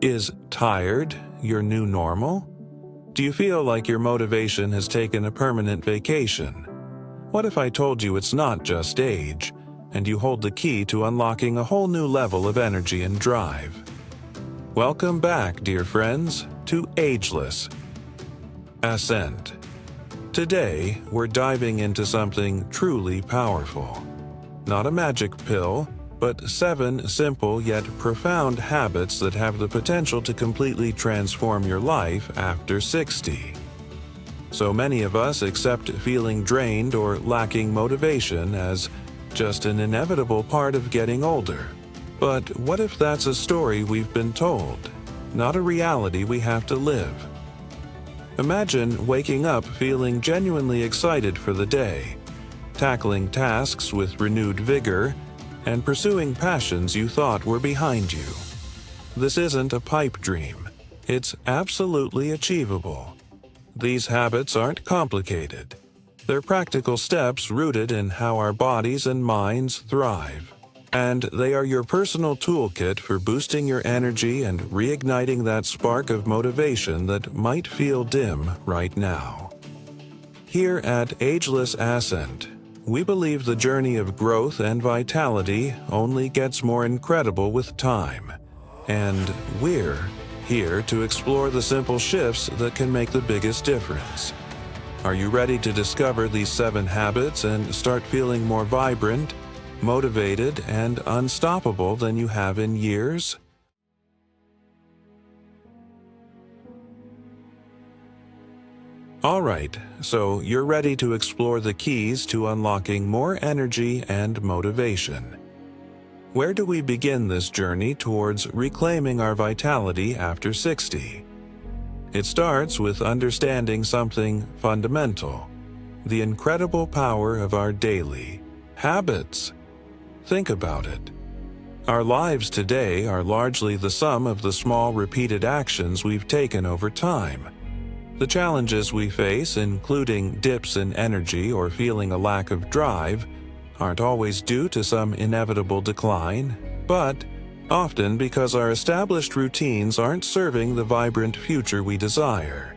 Is tired your new normal? Do you feel like your motivation has taken a permanent vacation? What if I told you it's not just age, and you hold the key to unlocking a whole new level of energy and drive? Welcome back, dear friends, to Ageless Ascent. Today, we're diving into something truly powerful. Not a magic pill, but 7 simple yet profound habits that have the potential to completely transform your life after 60. So many of us accept feeling drained or lacking motivation as just an inevitable part of getting older. But what if that's a story we've been told, not a reality we have to live? Imagine waking up feeling genuinely excited for the day, tackling tasks with renewed vigor, and pursuing passions you thought were behind you. This isn't a pipe dream. It's absolutely achievable. These habits aren't complicated. They're practical steps rooted in how our bodies and minds thrive. And they are your personal toolkit for boosting your energy and reigniting that spark of motivation that might feel dim right now. Here at Ageless Ascent, we believe the journey of growth and vitality only gets more incredible with time. And we're here to explore the simple shifts that can make the biggest difference. Are you ready to discover these 7 habits and start feeling more vibrant, motivated, and unstoppable than you have in years? Alright, so you're ready to explore the keys to unlocking more energy and motivation. Where do we begin this journey towards reclaiming our vitality after 60? It starts with understanding something fundamental: the incredible power of our daily habits. Think about it. Our lives today are largely the sum of the small repeated actions we've taken over time. The challenges we face, including dips in energy or feeling a lack of drive, aren't always due to some inevitable decline, but often because our established routines aren't serving the vibrant future we desire.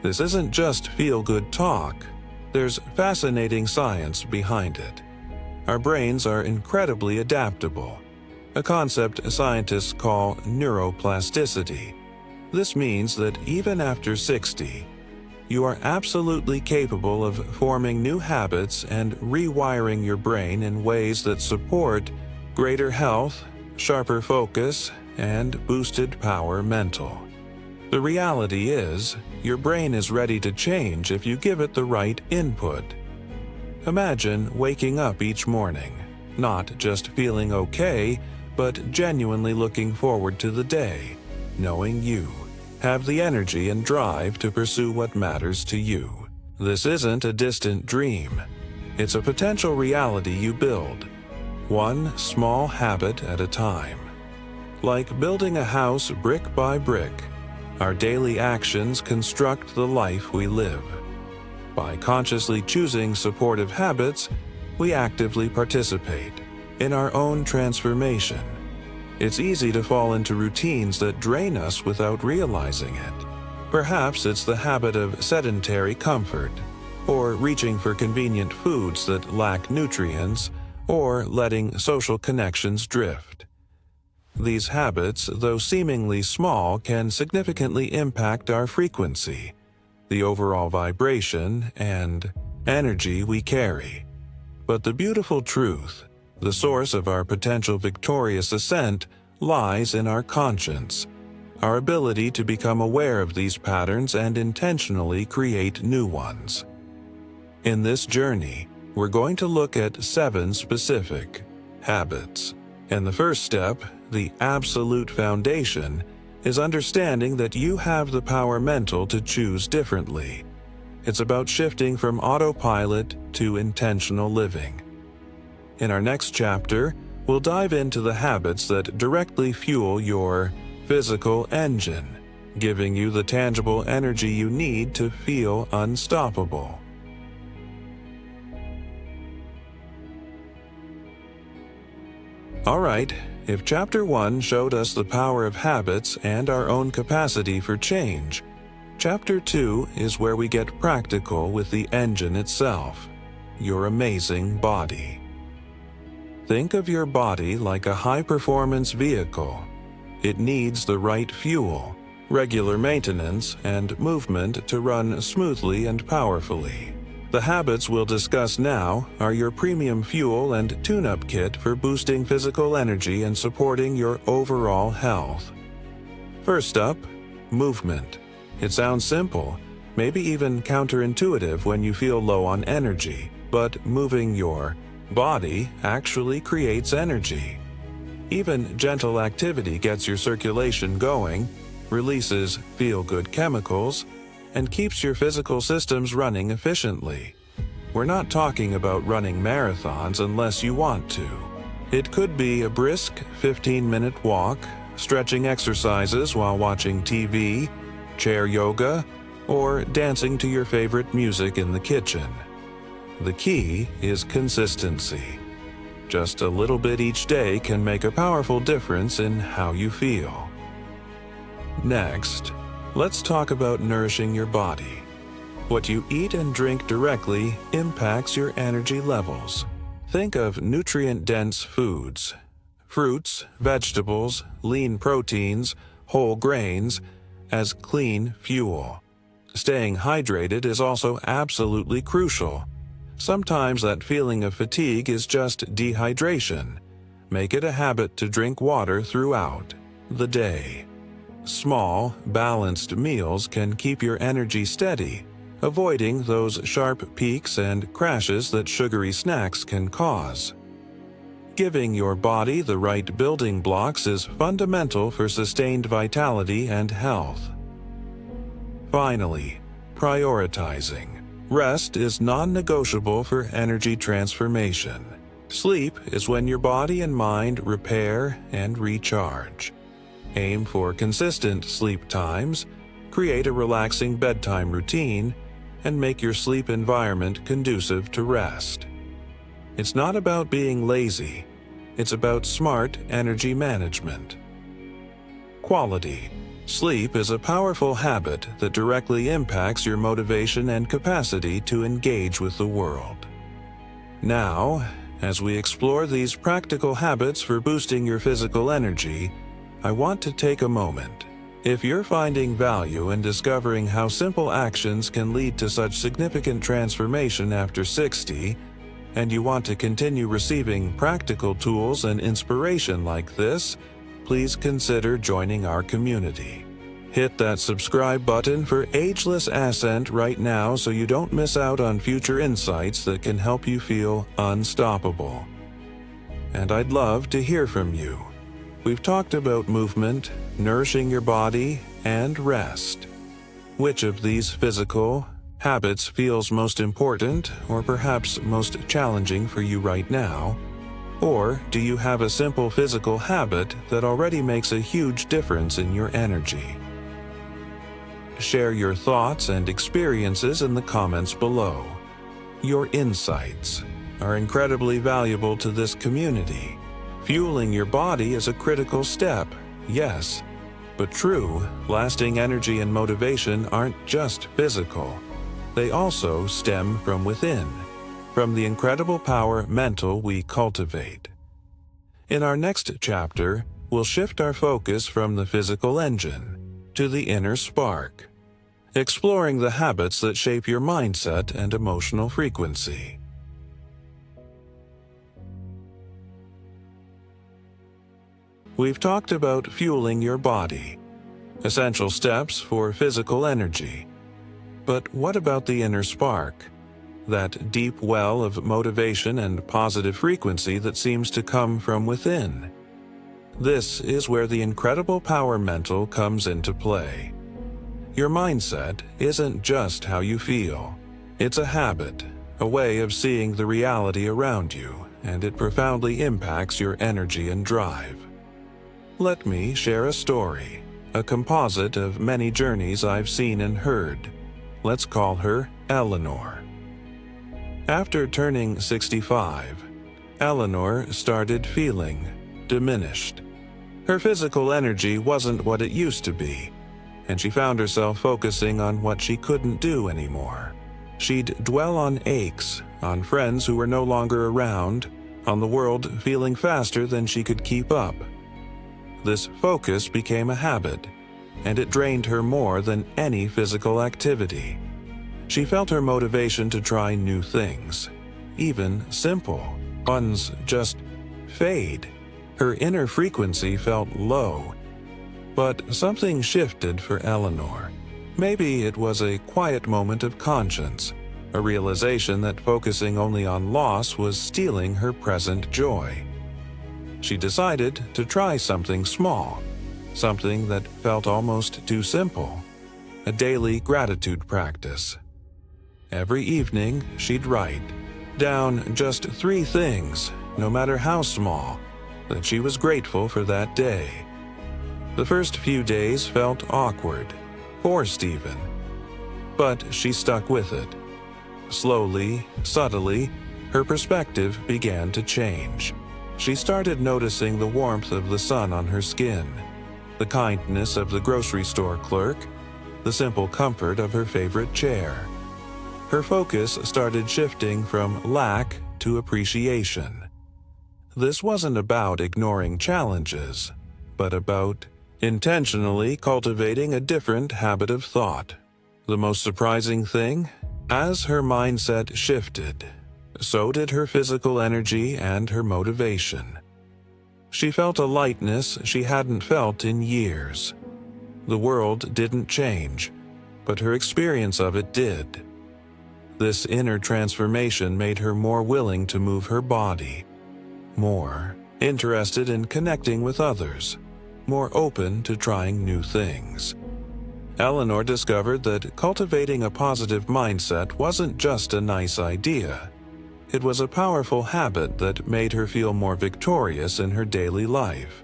This isn't just feel-good talk. There's fascinating science behind it. Our brains are incredibly adaptable, a concept scientists call neuroplasticity. This means that even after 60, you are absolutely capable of forming new habits and rewiring your brain in ways that support greater health, sharper focus, and boosted power mental. The reality is, your brain is ready to change if you give it the right input. Imagine waking up each morning, not just feeling okay, but genuinely looking forward to the day, knowing you have the energy and drive to pursue what matters to you. This isn't a distant dream. It's a potential reality you build, one small habit at a time. Like building a house brick by brick, our daily actions construct the life we live. By consciously choosing supportive habits, we actively participate in our own transformation. It's easy to fall into routines that drain us without realizing it. Perhaps it's the habit of sedentary comfort, or reaching for convenient foods that lack nutrients, or letting social connections drift. These habits, though seemingly small, can significantly impact our frequency, the overall vibration, and energy we carry. But the beautiful truth, the source of our potential victorious ascent, lies in our conscience, our ability to become aware of these patterns and intentionally create new ones. In this journey, we're going to look at 7 specific habits. And the first step, the absolute foundation, is understanding that you have the power mental to choose differently. It's about shifting from autopilot to intentional living. In our next chapter, we'll dive into the habits that directly fuel your physical engine, giving you the tangible energy you need to feel unstoppable. Alright, if Chapter 1 showed us the power of habits and our own capacity for change, Chapter 2 is where we get practical with the engine itself, your amazing body. Think of your body like a high-performance vehicle. It needs the right fuel, regular maintenance, and movement to run smoothly and powerfully. The habits we'll discuss now are your premium fuel and tune-up kit for boosting physical energy and supporting your overall health. First up, movement. It sounds simple, maybe even counterintuitive when you feel low on energy, but moving your body actually creates energy. Even gentle activity gets your circulation going, releases feel-good chemicals, and keeps your physical systems running efficiently. We're not talking about running marathons unless you want to. It could be a brisk 15-minute walk, stretching exercises while watching TV, chair yoga, or dancing to your favorite music in the kitchen. The key is consistency. Just a little bit each day can make a powerful difference in how you feel. Next, let's talk about nourishing your body. What you eat and drink directly impacts your energy levels. Think of nutrient-dense foods: fruits, vegetables, lean proteins, whole grains, as clean fuel. Staying hydrated is also absolutely crucial. Sometimes that feeling of fatigue is just dehydration. Make it a habit to drink water throughout the day. Small, balanced meals can keep your energy steady, avoiding those sharp peaks and crashes that sugary snacks can cause. Giving your body the right building blocks is fundamental for sustained vitality and health. Finally, prioritizing. Rest is non-negotiable for energy transformation. Sleep is when your body and mind repair and recharge. Aim for consistent sleep times, create a relaxing bedtime routine, and make your sleep environment conducive to rest. It's not about being lazy, it's about smart energy management. Quality. Sleep is a powerful habit that directly impacts your motivation and capacity to engage with the world. Now, as we explore these practical habits for boosting your physical energy, I want to take a moment. If you're finding value in discovering how simple actions can lead to such significant transformation after 60, and you want to continue receiving practical tools and inspiration like this, please consider joining our community. Hit that subscribe button for Ageless Ascent right now so you don't miss out on future insights that can help you feel unstoppable. And I'd love to hear from you. We've talked about movement, nourishing your body, and rest. Which of these physical habits feels most important or perhaps most challenging for you right now? Or do you have a simple physical habit that already makes a huge difference in your energy? Share your thoughts and experiences in the comments below. Your insights are incredibly valuable to this community. Fueling your body is a critical step, yes, but true, lasting energy and motivation aren't just physical. They also stem from within, from the incredible power mental we cultivate. In our next chapter, we'll shift our focus from the physical engine to the inner spark, exploring the habits that shape your mindset and emotional frequency. We've talked about fueling your body, essential steps for physical energy. But what about the inner spark? That deep well of motivation and positive frequency that seems to come from within. This is where the incredible power mental comes into play. Your mindset isn't just how you feel. It's a habit, a way of seeing the reality around you, and it profoundly impacts your energy and drive. Let me share a story, a composite of many journeys I've seen and heard. Let's call her Eleanor. After turning 65, Eleanor started feeling diminished. Her physical energy wasn't what it used to be, and she found herself focusing on what she couldn't do anymore. She'd dwell on aches, on friends who were no longer around, on the world feeling faster than she could keep up. This focus became a habit, and it drained her more than any physical activity. She felt her motivation to try new things, even simple ones, just fade. Her inner frequency felt low. But something shifted for Eleanor. Maybe it was a quiet moment of conscience, a realization that focusing only on loss was stealing her present joy. She decided to try something small, something that felt almost too simple, a daily gratitude practice. Every evening, she'd write down just 3 things, no matter how small, that she was grateful for that day. The first few days felt awkward, forced even, but she stuck with it. Slowly, subtly, her perspective began to change. She started noticing the warmth of the sun on her skin, the kindness of the grocery store clerk, the simple comfort of her favorite chair. Her focus started shifting from lack to appreciation. This wasn't about ignoring challenges, but about intentionally cultivating a different habit of thought. The most surprising thing? As her mindset shifted, so did her physical energy and her motivation. She felt a lightness she hadn't felt in years. The world didn't change, but her experience of it did. This inner transformation made her more willing to move her body, more interested in connecting with others, more open to trying new things. Eleanor discovered that cultivating a positive mindset wasn't just a nice idea. It was a powerful habit that made her feel more victorious in her daily life.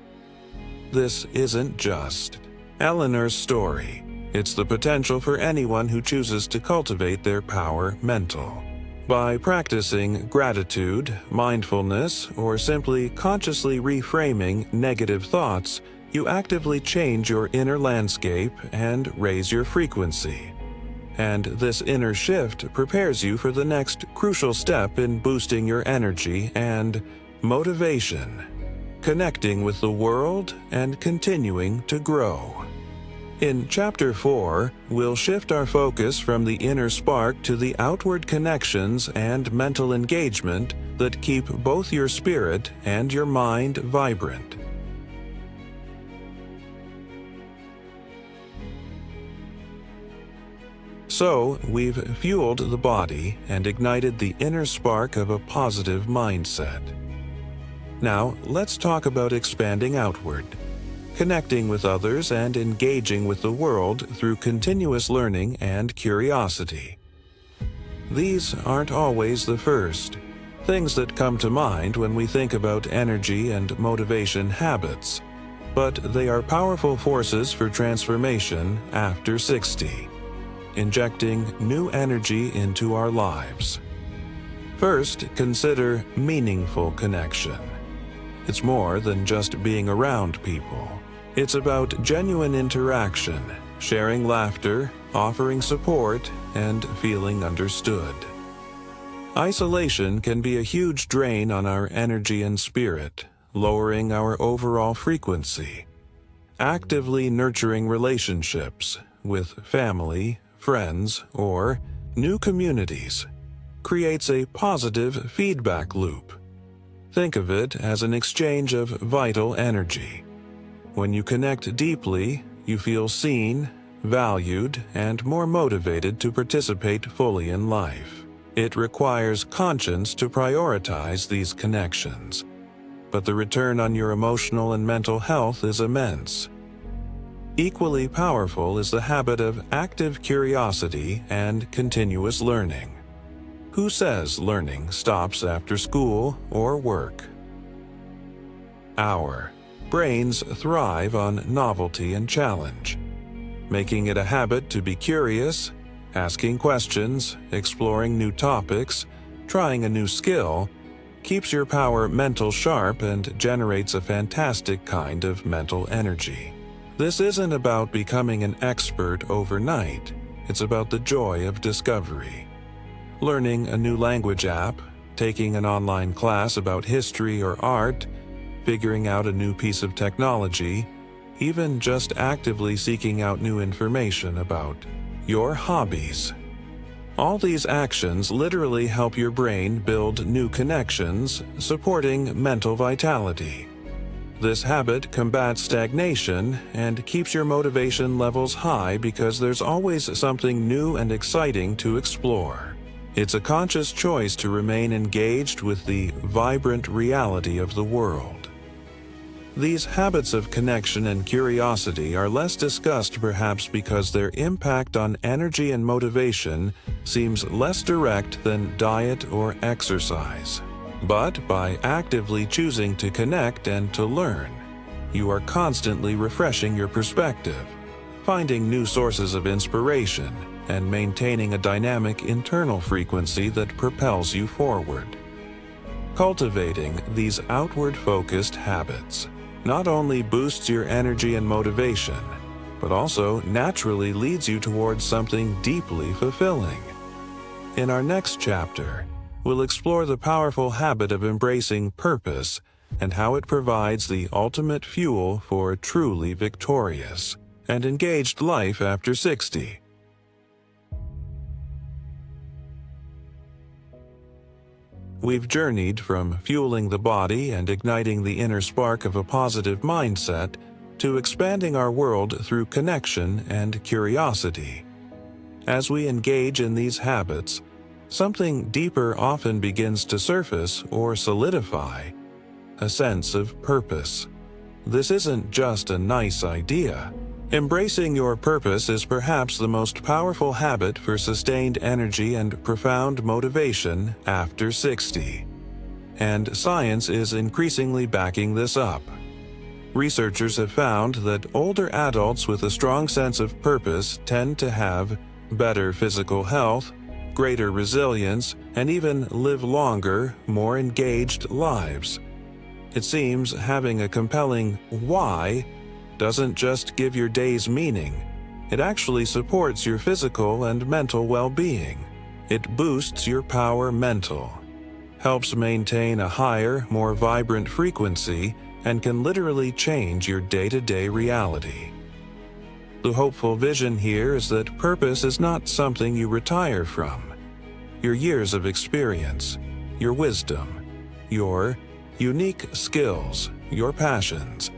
This isn't just Eleanor's story. It's the potential for anyone who chooses to cultivate their power mental. By practicing gratitude, mindfulness, or simply consciously reframing negative thoughts, you actively change your inner landscape and raise your frequency. And this inner shift prepares you for the next crucial step in boosting your energy and motivation, connecting with the world and continuing to grow. In Chapter 4, we'll shift our focus from the inner spark to the outward connections and mental engagement that keep both your spirit and your mind vibrant. So, we've fueled the body and ignited the inner spark of a positive mindset. Now, let's talk about expanding outward, connecting with others and engaging with the world through continuous learning and curiosity. These aren't always the first things that come to mind when we think about energy and motivation habits, but they are powerful forces for transformation after 60. Injecting new energy into our lives. First, consider meaningful connection. It's more than just being around people. It's about genuine interaction, sharing laughter, offering support, and feeling understood. Isolation can be a huge drain on our energy and spirit, lowering our overall frequency. Actively nurturing relationships with family, friends, or new communities creates a positive feedback loop. Think of it as an exchange of vital energy. When you connect deeply, you feel seen, valued, and more motivated to participate fully in life. It requires conscience to prioritize these connections, but the return on your emotional and mental health is immense. Equally powerful is the habit of active curiosity and continuous learning. Who says learning stops after school or work? Our brains thrive on novelty and challenge, making it a habit to be curious, asking questions, exploring new topics, trying a new skill, keeps your power mental sharp and generates a fantastic kind of mental energy. This isn't about becoming an expert overnight. It's about the joy of discovery. Learning a new language app, taking an online class about history or art, figuring out a new piece of technology, even just actively seeking out new information about your hobbies. All these actions literally help your brain build new connections, supporting mental vitality. This habit combats stagnation and keeps your motivation levels high because there's always something new and exciting to explore. It's a conscious choice to remain engaged with the vibrant reality of the world. These habits of connection and curiosity are less discussed perhaps because their impact on energy and motivation seems less direct than diet or exercise. But by actively choosing to connect and to learn, you are constantly refreshing your perspective, finding new sources of inspiration, and maintaining a dynamic internal frequency that propels you forward. Cultivating these outward-focused habits not only boosts your energy and motivation, but also naturally leads you towards something deeply fulfilling. In our next chapter, we'll explore the powerful habit of embracing purpose and how it provides the ultimate fuel for a truly victorious and engaged life after 60. We've journeyed from fueling the body and igniting the inner spark of a positive mindset to expanding our world through connection and curiosity. As we engage in these habits, something deeper often begins to surface or solidify: a sense of purpose. This isn't just a nice idea. Embracing your purpose is perhaps the most powerful habit for sustained energy and profound motivation after 60. And science is increasingly backing this up. Researchers have found that older adults with a strong sense of purpose tend to have better physical health, greater resilience, and even live longer, more engaged lives. It seems having a compelling why doesn't just give your days meaning, it actually supports your physical and mental well-being. It boosts your power mental, helps maintain a higher, more vibrant frequency, and can literally change your day-to-day reality. The hopeful vision here is that purpose is not something you retire from. Your years of experience, your wisdom, your unique skills, your passions,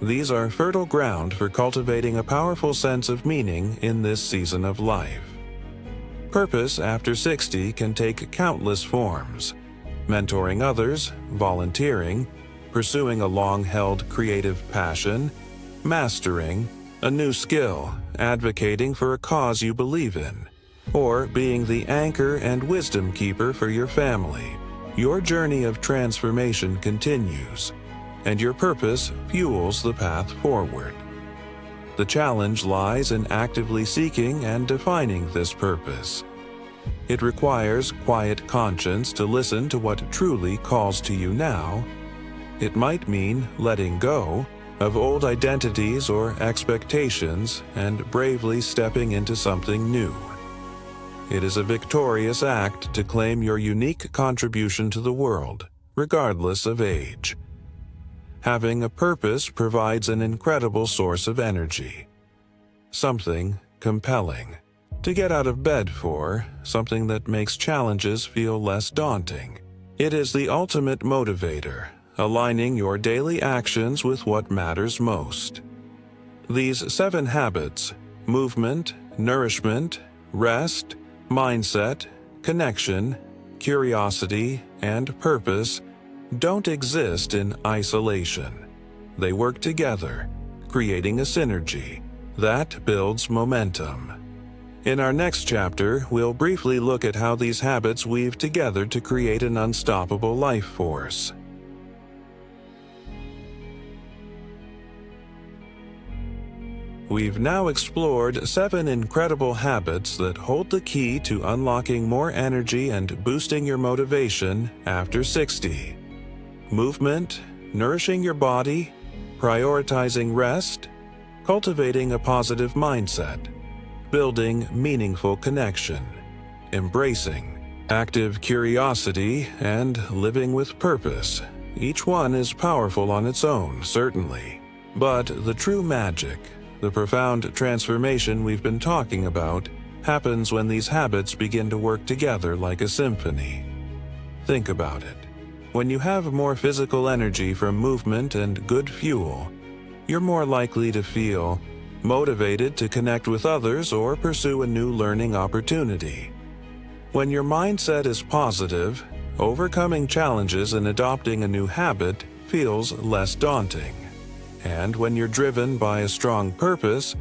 these are fertile ground for cultivating a powerful sense of meaning in this season of life. Purpose after 60 can take countless forms: mentoring others, volunteering, pursuing a long-held creative passion, mastering a new skill, advocating for a cause you believe in, or being the anchor and wisdom keeper for your family. Your journey of transformation continues, and your purpose fuels the path forward. The challenge lies in actively seeking and defining this purpose. It requires quiet conscience to listen to what truly calls to you now. It might mean letting go of old identities or expectations and bravely stepping into something new. It is a victorious act to claim your unique contribution to the world, regardless of age. Having a purpose provides an incredible source of energy. Something compelling to get out of bed for, something that makes challenges feel less daunting. It is the ultimate motivator, aligning your daily actions with what matters most. These 7 habits: movement, nourishment, rest, mindset, connection, curiosity, and purpose, don't exist in isolation. They work together, creating a synergy that builds momentum. In our next chapter, we'll briefly look at how these habits weave together to create an unstoppable life force. We've now explored 7 incredible habits that hold the key to unlocking more energy and boosting your motivation after 60. Movement, nourishing your body, prioritizing rest, cultivating a positive mindset, building meaningful connection, embracing active curiosity, and living with purpose. Each one is powerful on its own, certainly. But the true magic, the profound transformation we've been talking about, happens when these habits begin to work together like a symphony. Think about it. When you have more physical energy from movement and good fuel, you're more likely to feel motivated to connect with others or pursue a new learning opportunity. When your mindset is positive, overcoming challenges and adopting a new habit feels less daunting. And when you're driven by a strong purpose,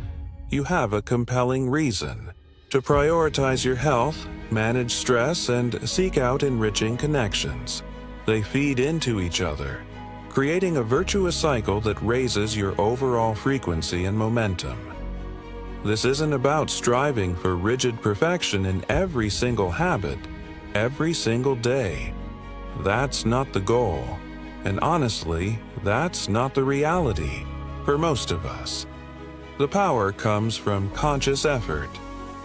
you have a compelling reason to prioritize your health, manage stress, and seek out enriching connections. They feed into each other, creating a virtuous cycle that raises your overall frequency and momentum. This isn't about striving for rigid perfection in every single habit, every single day. That's not the goal. And honestly, that's not the reality for most of us. The power comes from conscious effort,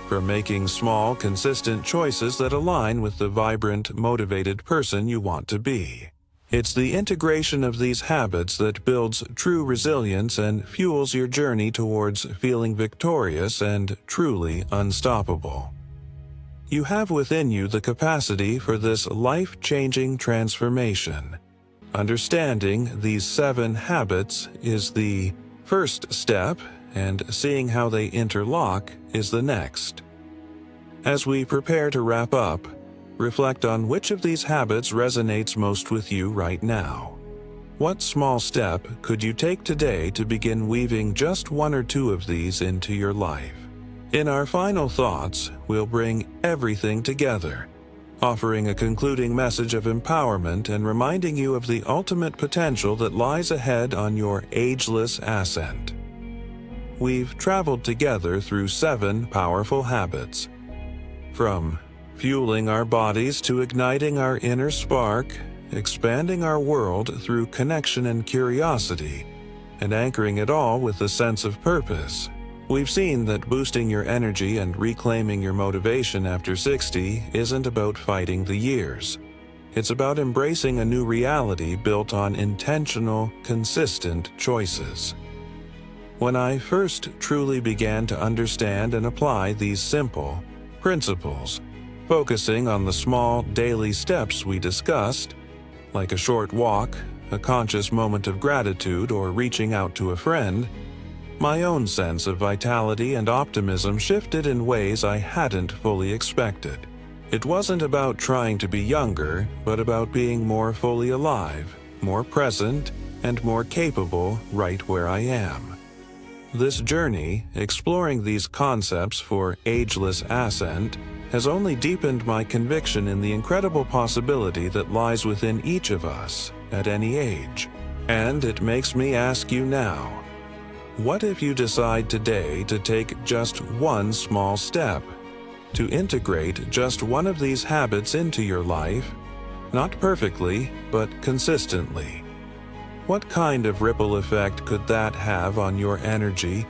from making small, consistent choices that align with the vibrant, motivated person you want to be. It's the integration of these habits that builds true resilience and fuels your journey towards feeling victorious and truly unstoppable. You have within you the capacity for this life-changing transformation. Understanding these 7 habits is the first step, and seeing how they interlock is the next. As we prepare to wrap up, reflect on which of these habits resonates most with you right now. What small step could you take today to begin weaving just 1 or 2 of these into your life? In our final thoughts, we'll bring everything together, offering a concluding message of empowerment and reminding you of the ultimate potential that lies ahead on your ageless ascent. We've traveled together through 7 powerful habits. From fueling our bodies to igniting our inner spark, expanding our world through connection and curiosity, and anchoring it all with a sense of purpose. We've seen that boosting your energy and reclaiming your motivation after 60 isn't about fighting the years. It's about embracing a new reality built on intentional, consistent choices. When I first truly began to understand and apply these simple principles, focusing on the small daily steps we discussed, like a short walk, a conscious moment of gratitude, or reaching out to a friend, my own sense of vitality and optimism shifted in ways I hadn't fully expected. It wasn't about trying to be younger, but about being more fully alive, more present, and more capable right where I am. This journey, exploring these concepts for ageless ascent, has only deepened my conviction in the incredible possibility that lies within each of us at any age. And it makes me ask you now, what if you decide today to take just 1 small step, to integrate just 1 of these habits into your life, not perfectly, but consistently? What kind of ripple effect could that have on your energy,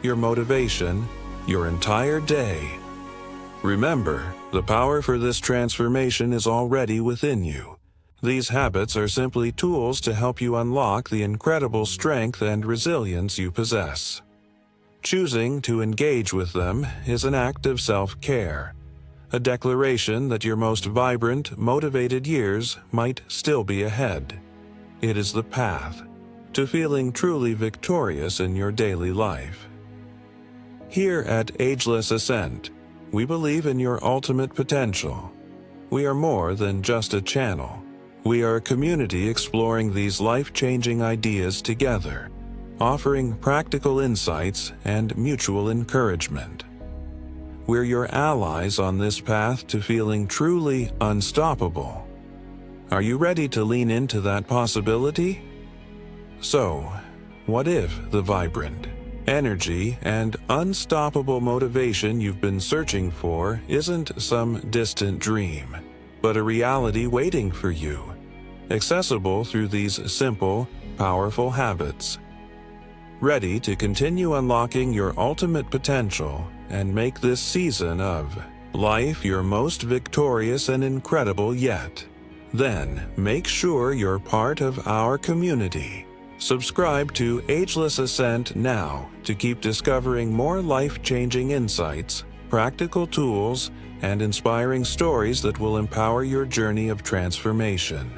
your motivation, your entire day? Remember, the power for this transformation is already within you. These habits are simply tools to help you unlock the incredible strength and resilience you possess. Choosing to engage with them is an act of self-care, a declaration that your most vibrant, motivated years might still be ahead. It is the path to feeling truly victorious in your daily life. Here at Ageless Ascent, we believe in your ultimate potential. We are more than just a channel. We are a community exploring these life-changing ideas together, offering practical insights and mutual encouragement. We're your allies on this path to feeling truly unstoppable. Are you ready to lean into that possibility? So, what if the vibrant, energy, and unstoppable motivation you've been searching for isn't some distant dream, but a reality waiting for you, accessible through these simple, powerful habits. Ready to continue unlocking your ultimate potential and make this season of life your most victorious and incredible yet? Then make sure you're part of our community. Subscribe to Ageless Ascent now to keep discovering more life-changing insights, practical tools, and inspiring stories that will empower your journey of transformation.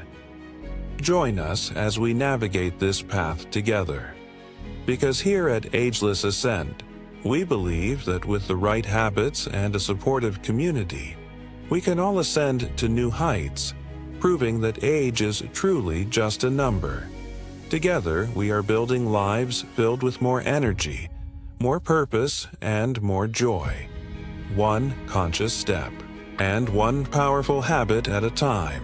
Join us as we navigate this path together. Because here at Ageless Ascent, we believe that with the right habits and a supportive community, we can all ascend to new heights, proving that age is truly just a number. Together, we are building lives filled with more energy, more purpose, and more joy. One conscious step, and one powerful habit at a time.